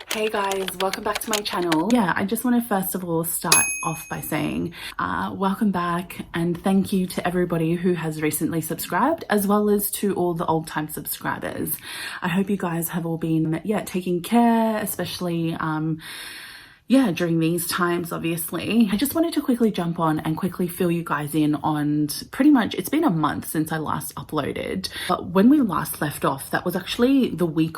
Hey guys, welcome back to my channel. Yeah, I just want to first of all start off by saying welcome back and thank you to everybody who has recently subscribed, as well as to all the old time subscribers. I hope you guys have all been taking care, especially during these times. Obviously, I just wanted to quickly jump on and quickly fill you guys in on pretty much, it's been a month since I last uploaded, but when we last left off, that was actually the week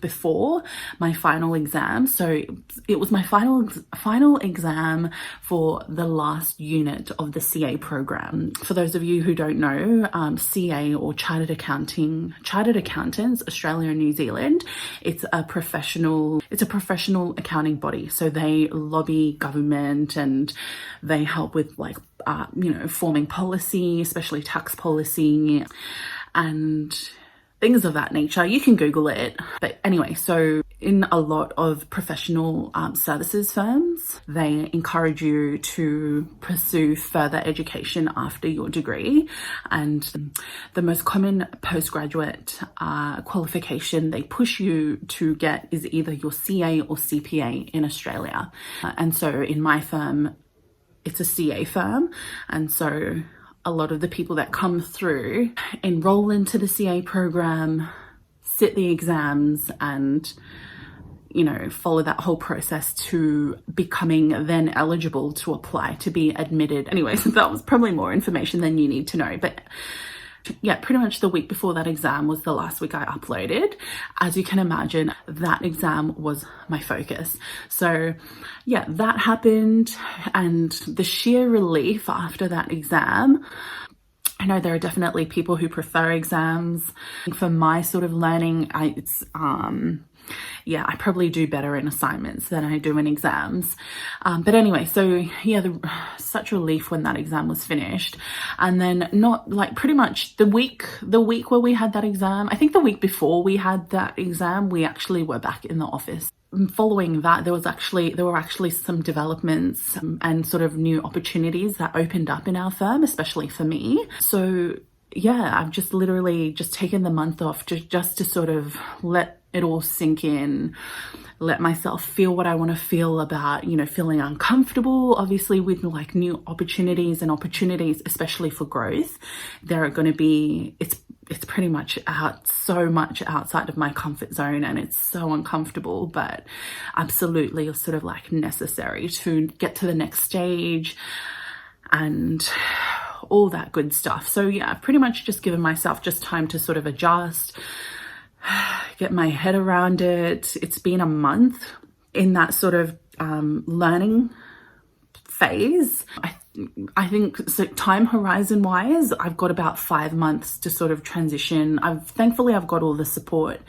before my final exam. So it was my final exam for the last unit of the CA program. For those of you who don't know, CA, or Chartered Accountants Australia and New Zealand, it's a professional accounting body. So they lobby government and they help with forming policy, especially tax policy and things of that nature. You can Google it. But anyway, so in a lot of professional services firms, they encourage you to pursue further education after your degree. And the most common postgraduate qualification they push you to get is either your CA or CPA in Australia. And so in my firm, it's a CA firm. And so a lot of the people that come through enroll into the CA program, sit the exams, and follow that whole process to becoming then eligible to apply to be admitted. Anyways, that was probably more information than you need to know, but yeah, pretty much the week before that exam was the last week I uploaded. As you can imagine, that exam was my focus. So yeah, that happened, and the sheer relief after that exam. I know there are definitely people who prefer exams. For my sort of learning, I probably do better in assignments than I do in exams. But anyway, so yeah, such relief when that exam was finished. And then pretty much the week where we had that exam, I think the week before we had that exam, we actually were back in the office. Following that, there were actually some developments and sort of new opportunities that opened up in our firm, especially for me. So yeah, I've just literally just taken the month off just to sort of let it all sink in, let myself feel what I want to feel about, feeling uncomfortable, obviously, with new opportunities, especially for growth. There are going to be, it's pretty much so much outside of my comfort zone, and it's so uncomfortable, but absolutely sort of necessary to get to the next stage and all that good stuff. So yeah, I've pretty much just given myself just time to sort of adjust, get my head around it. It's been a month in that sort of learning phase. I think so, time horizon wise, I've got about 5 months to sort of transition. Thankfully I've got all the support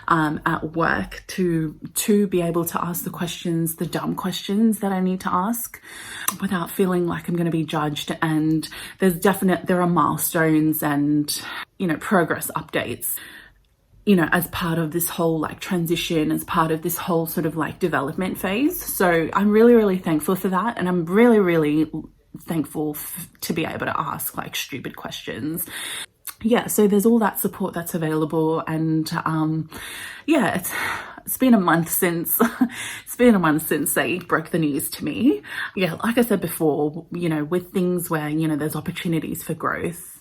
at work to be able to ask the questions, the dumb questions that I need to ask without feeling like I'm going to be judged. And there are milestones and progress updates as part of this whole transition, as part of this whole sort of development phase. So I'm really, really thankful for that. And I'm really, really thankful to be able to ask stupid questions. Yeah, so there's all that support that's available. And yeah, it's been a month since they broke the news to me. Yeah, like I said before, with things where, there's opportunities for growth,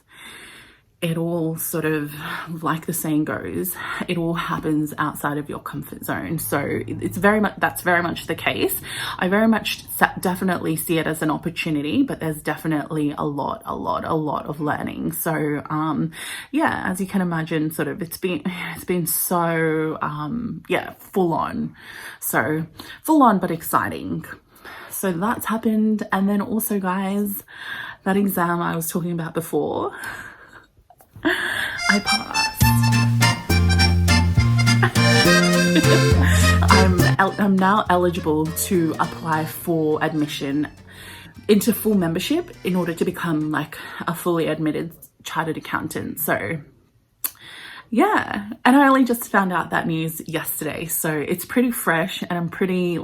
it all sort of, like the saying goes, it all happens outside of your comfort zone. So that's very much the case. I very much definitely see it as an opportunity, but there's definitely a lot of learning. So yeah, as you can imagine, sort of it's been so full on but exciting. So that's happened. And then also, guys, that exam I was talking about before, I passed. I'm now eligible to apply for admission into full membership in order to become a fully admitted chartered accountant. So yeah, and I only just found out that news yesterday, so it's pretty fresh, and I'm pretty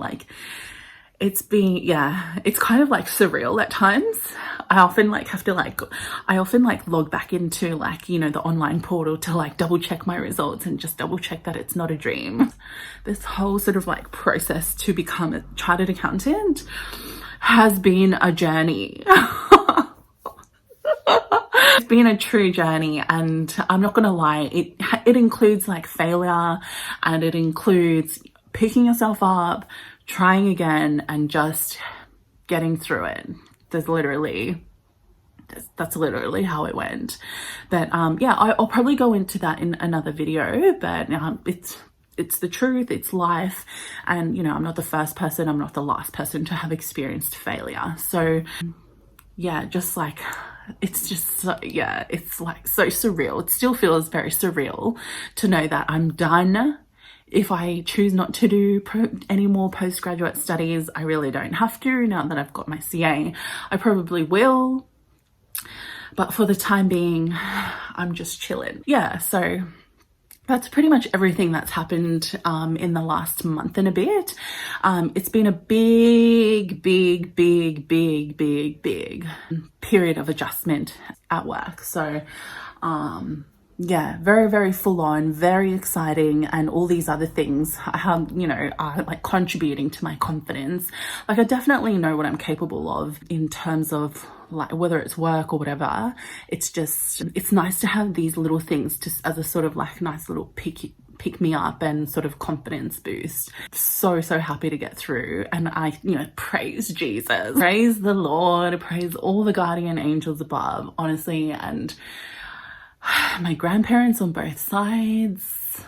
it's kind of surreal at times. I often have to log back into the online portal to double check my results and just double check that it's not a dream. This whole sort of process to become a chartered accountant has been a journey. It's been a true journey, and I'm not gonna lie, it includes failure, and it includes picking yourself up, trying again, and just getting through it. That's literally how it went. But yeah, I'll probably go into that in another video, but it's the truth, it's life, and I'm not the first person, I'm not the last person to have experienced failure. So yeah, just it's just so, yeah, it's so surreal. It still feels very surreal to know that I'm done. If I choose not to do any more postgraduate studies, I really don't have to. Now that I've got my CA, I probably will, but for the time being, I'm just chilling. Yeah, so that's pretty much everything that's happened in the last month and a bit. It's been a big period of adjustment at work. So yeah, very full on, very exciting, and all these other things are contributing to my confidence. I definitely know what I'm capable of in terms of whether it's work or whatever. It's nice to have these little things just as a sort of nice little pick me up and sort of confidence boost. So happy to get through, and I praise Jesus, praise the Lord, praise all the guardian angels above, honestly, and my grandparents on both sides.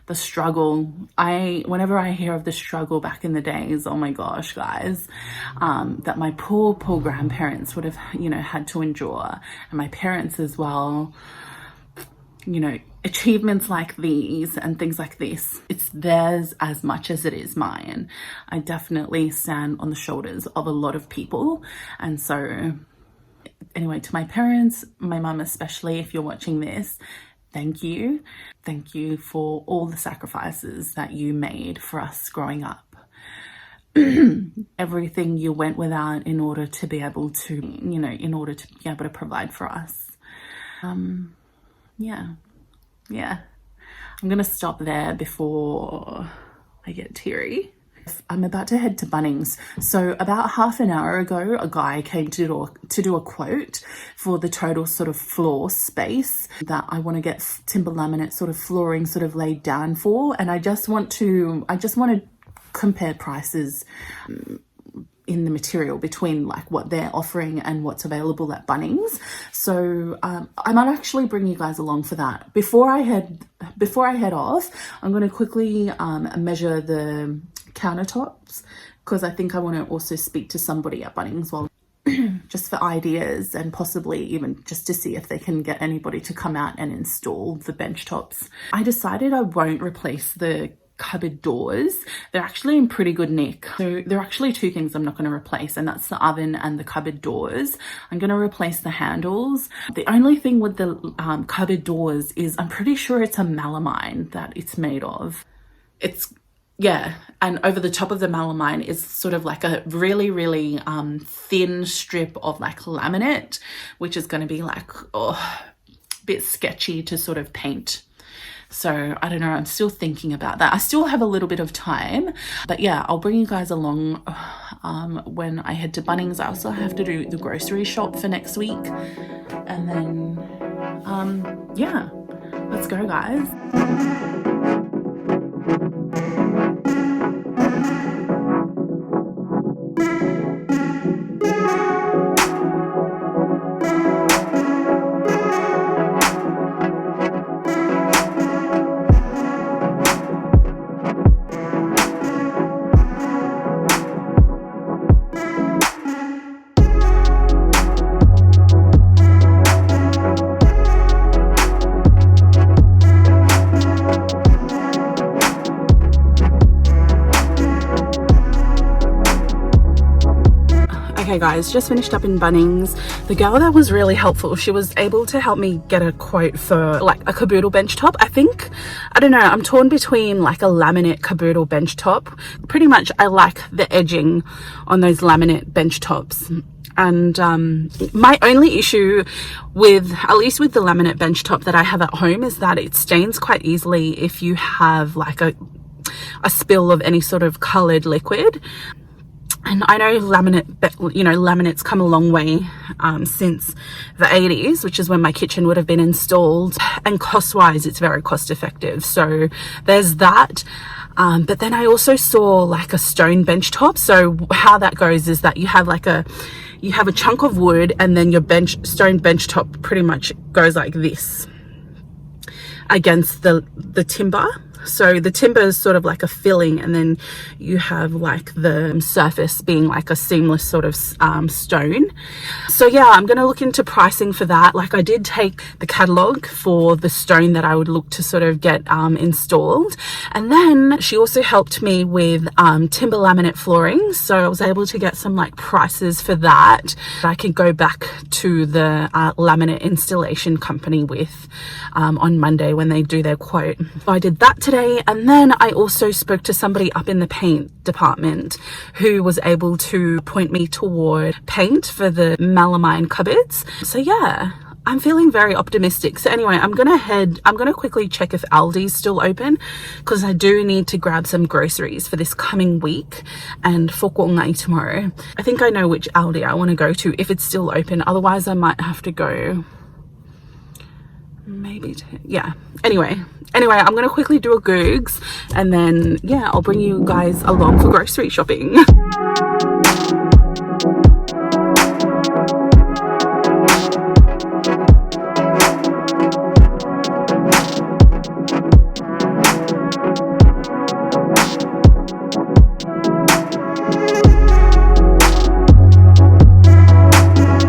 The struggle, whenever I hear of the struggle back in the days, oh my gosh, guys, that my poor grandparents would have had to endure, and my parents as well. Achievements like these and things like this, it's theirs as much as it is mine. I definitely stand on the shoulders of a lot of people, and so anyway, to my parents, my mum especially, if you're watching this, thank you. Thank you for all the sacrifices that you made for us growing up. Everything you went without in order to be able to, provide for us. Yeah. I'm gonna stop there before I get teary. I'm about to head to Bunnings. So about half an hour ago, a guy came to do a quote for the total sort of floor space that I want to get timber laminate sort of flooring sort of laid down for. And I just want to compare prices in the material between what they're offering and what's available at Bunnings. So I might actually bring you guys along for that. Before I head off, I'm going to quickly measure the countertops, because I think I want to also speak to somebody at Bunnings just for ideas, and possibly even just to see if they can get anybody to come out and install the bench tops. I decided I won't replace the cupboard doors. They're actually in pretty good nick. So there are actually two things I'm not going to replace, and that's the oven and the cupboard doors. I'm going to replace the handles. The only thing with the cupboard doors is I'm pretty sure it's a melamine that it's made of. Yeah, and over the top of the melamine is sort of a really thin strip of laminate, which is going to be a bit sketchy to sort of paint. So I don't know, I'm still thinking about that. I still have a little bit of time, but yeah, I'll bring you guys along when I head to Bunnings. I also have to do the grocery shop for next week, and then yeah, let's go, guys. Okay guys, just finished up in Bunnings. The girl that was really helpful, she was able to help me get a quote for a caboodle bench top. I don't know, I'm torn between a laminate caboodle bench top. Pretty much I like the edging on those laminate bench tops. And my only issue with, at least with the laminate bench top that I have at home, is that it stains quite easily if you have like a spill of any sort of colored liquid. And I know laminates come a long way since the 80s, which is when my kitchen would have been installed, and cost-wise it's very cost effective, so there's that. But then I also saw like a stone bench top. So how that goes is that you have a chunk of wood, and then your stone bench top pretty much goes like this against the timber. So the timber is sort of like a filling, and then you have like the surface being like a seamless sort of stone. So yeah, I'm going to look into pricing for that. Like, I did take the catalog for the stone that I would look to sort of get installed, and then she also helped me with timber laminate flooring, so I was able to get some like prices for that. I can go back to the laminate installation company with on Monday when they do their quote. So I did that today, and then I also spoke to somebody up in the paint department who was able to point me toward paint for the melamine cupboards. So yeah, I'm feeling very optimistic. So anyway, I'm gonna quickly check if Aldi's still open, because I do need to grab some groceries for this coming week and for Ngai tomorrow. I think I know which Aldi I want to go to if it's still open. Otherwise I might have to go maybe yeah, anyway, I'm gonna quickly do a googs, and then yeah, I'll bring you guys along for grocery shopping.